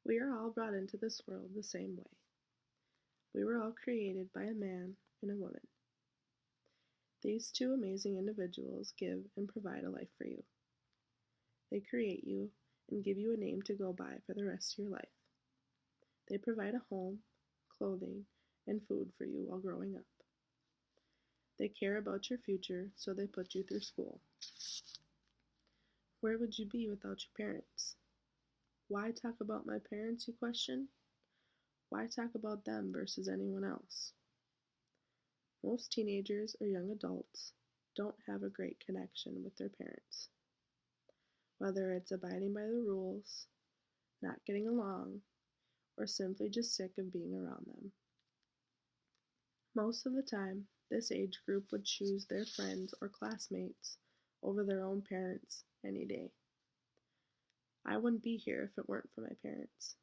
We are all brought into this world the same way. We were all created by a man and a woman. These two amazing individuals give and provide a life for you. They create you and give you a name to go by for the rest of your life. They provide a home, clothing, and food for you while growing up. They care about your future, so they put you through school. Where would you be without your parents? Why talk about my parents, you question? Why talk about them versus anyone else? Most teenagers or young adults don't have a great connection with their parents. Whether it's abiding by the rules, not getting along, or simply just sick of being around them. Most of the time, this age group would choose their friends or classmates over their own parents any day. I wouldn't be here if it weren't for my parents.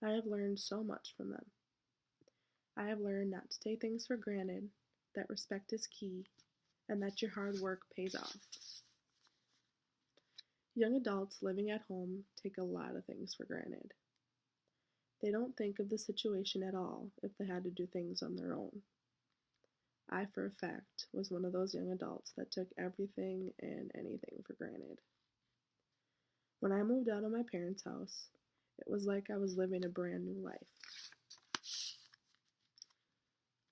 I have learned so much from them. I have learned not to take things for granted, that respect is key, and that your hard work pays off. Young adults living at home take a lot of things for granted. They don't think of the situation at all if they had to do things on their own. I, for a fact, was one of those young adults that took everything and anything for granted. When I moved out of my parents' house, it was like I was living a brand new life.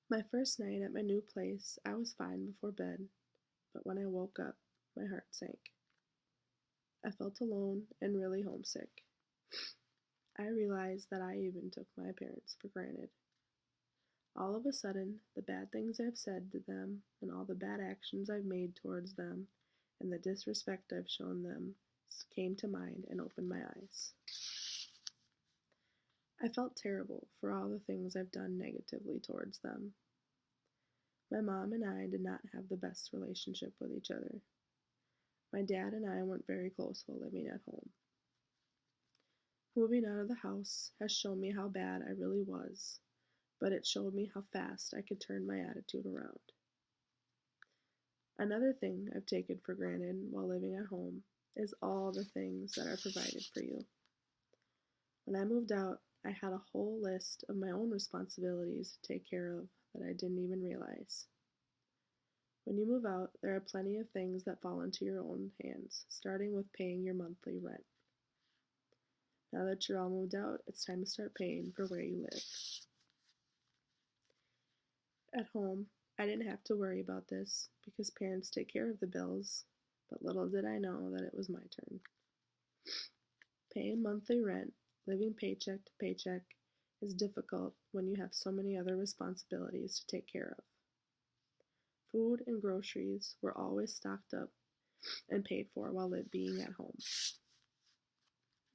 My first night at my new place, I was fine before bed, but when I woke up, my heart sank. I felt alone and really homesick. I realized that I even took my parents for granted. All of a sudden, the bad things I've said to them, and all the bad actions I've made towards them, and the disrespect I've shown them came to mind and opened my eyes. I felt terrible for all the things I've done negatively towards them. My mom and I did not have the best relationship with each other. My dad and I weren't very close while living at home. Moving out of the house has shown me how bad I really was, but it showed me how fast I could turn my attitude around. Another thing I've taken for granted while living at home is all the things that are provided for you. When I moved out, I had a whole list of my own responsibilities to take care of that I didn't even realize. When you move out, there are plenty of things that fall into your own hands, starting with paying your monthly rent. Now that you're all moved out, it's time to start paying for where you live. At home, I didn't have to worry about this because parents take care of the bills, but little did I know that it was my turn. Paying monthly rent, living paycheck to paycheck, is difficult when you have so many other responsibilities to take care of. Food and groceries were always stocked up and paid for while being at home.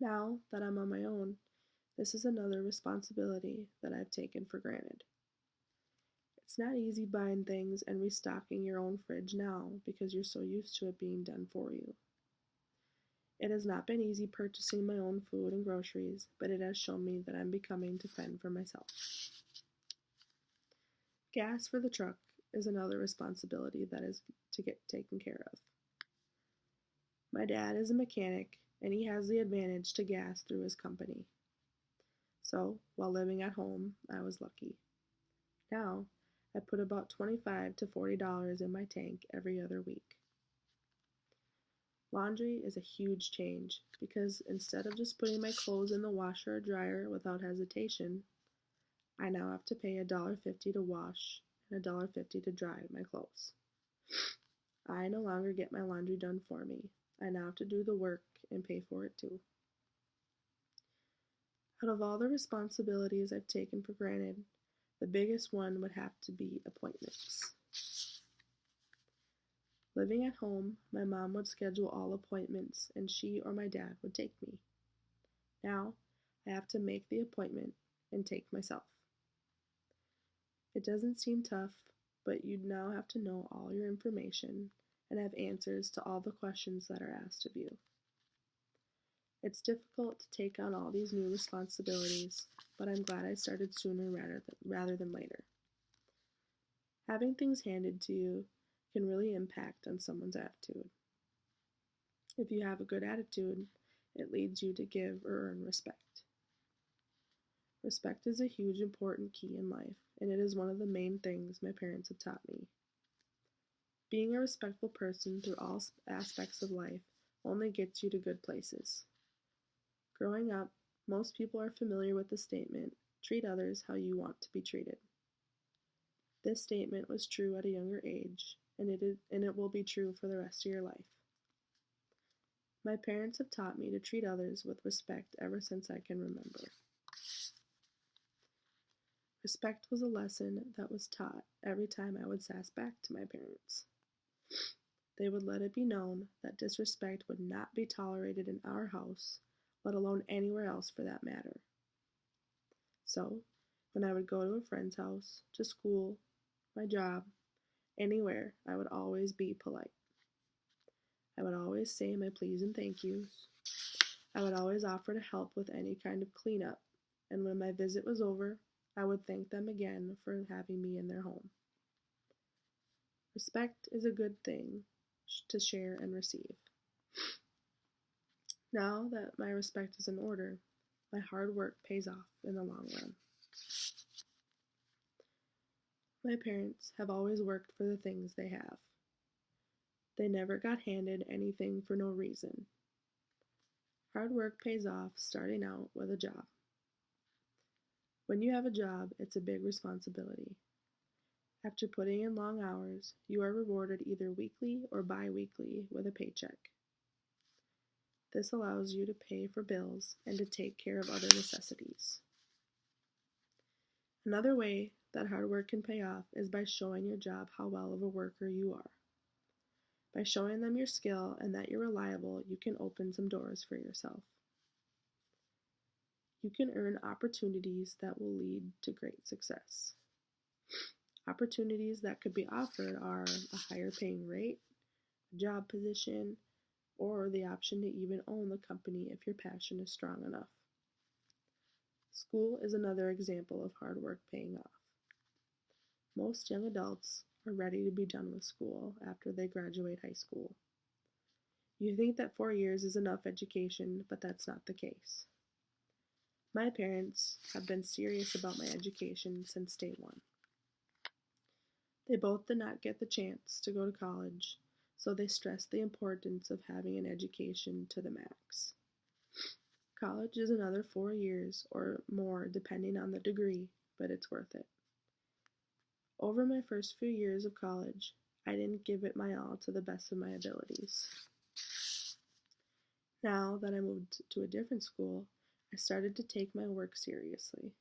Now that I'm on my own, this is another responsibility that I've taken for granted. It's not easy buying things and restocking your own fridge now because you're so used to it being done for you. It has not been easy purchasing my own food and groceries, but it has shown me that I'm becoming to fend for myself. Gas for the truck is another responsibility that is to get taken care of. My dad is a mechanic, and he has the advantage to gas through his company. So, while living at home, I was lucky. Now, I put about $25 to $40 in my tank every other week. Laundry is a huge change because instead of just putting my clothes in the washer or dryer without hesitation, I now have to pay $1.50 to wash and $1.50 to dry my clothes. I no longer get my laundry done for me. I now have to do the work and pay for it too. Out of all the responsibilities I've taken for granted, the biggest one would have to be appointments. Living at home, my mom would schedule all appointments and she or my dad would take me. Now, I have to make the appointment and take myself. It doesn't seem tough, but you now have to know all your information and have answers to all the questions that are asked of you. It's difficult to take on all these new responsibilities, but I'm glad I started sooner rather than later. Having things handed to you can really impact on someone's attitude. If you have a good attitude, it leads you to give or earn respect. Respect is a huge, important key in life, and it is one of the main things my parents have taught me. Being a respectful person through all aspects of life only gets you to good places. Growing up, most people are familiar with the statement, treat others how you want to be treated. This statement was true at a younger age, and it will be true for the rest of your life. My parents have taught me to treat others with respect ever since I can remember. Respect was a lesson that was taught every time I would sass back to my parents. They would let it be known that disrespect would not be tolerated in our house, let alone anywhere else for that matter. So, when I would go to a friend's house, to school, my job, anywhere, I would always be polite. I would always say my please and thank yous. I would always offer to help with any kind of cleanup, and when my visit was over, I would thank them again for having me in their home. Respect is a good thing to share and receive. Now that my respect is in order, my hard work pays off in the long run. My parents have always worked for the things they have. They never got handed anything for no reason. Hard work pays off starting out with a job. When you have a job, it's a big responsibility. After putting in long hours, you are rewarded either weekly or bi-weekly with a paycheck. This allows you to pay for bills and to take care of other necessities. Another way that hard work can pay off is by showing your job how well of a worker you are. By showing them your skill and that you're reliable, you can open some doors for yourself. You can earn opportunities that will lead to great success. Opportunities that could be offered are a higher paying rate, a job position, or the option to even own the company if your passion is strong enough. School is another example of hard work paying off. Most young adults are ready to be done with school after they graduate high school. You think that 4 years is enough education, but that's not the case. My parents have been serious about my education since day one. They both did not get the chance to go to college, so they stressed the importance of having an education to the max. College is another 4 years or more depending on the degree, but it's worth it. Over my first few years of college, I didn't give it my all to the best of my abilities. Now that I moved to a different school, I started to take my work seriously.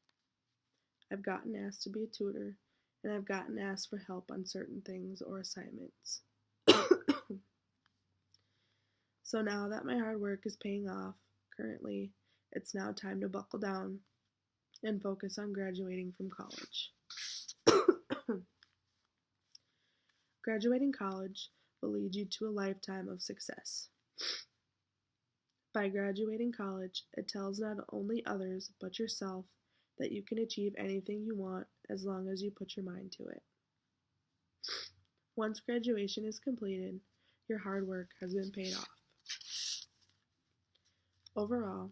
I've gotten asked to be a tutor, and I've gotten asked for help on certain things or assignments. So now that my hard work is paying off, currently, it's now time to buckle down and focus on graduating from college. Graduating college will lead you to a lifetime of success. By graduating college, it tells not only others but yourself that you can achieve anything you want as long as you put your mind to it. Once graduation is completed, your hard work has been paid off. Overall,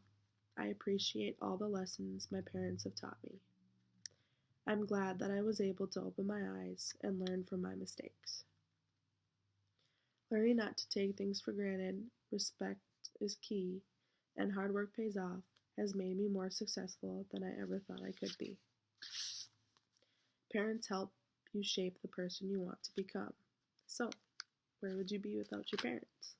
I appreciate all the lessons my parents have taught me. I'm glad that I was able to open my eyes and learn from my mistakes. Learning not to take things for granted, respect is key, and hard work pays off has made me more successful than I ever thought I could be. Parents help you shape the person you want to become. So, where would you be without your parents?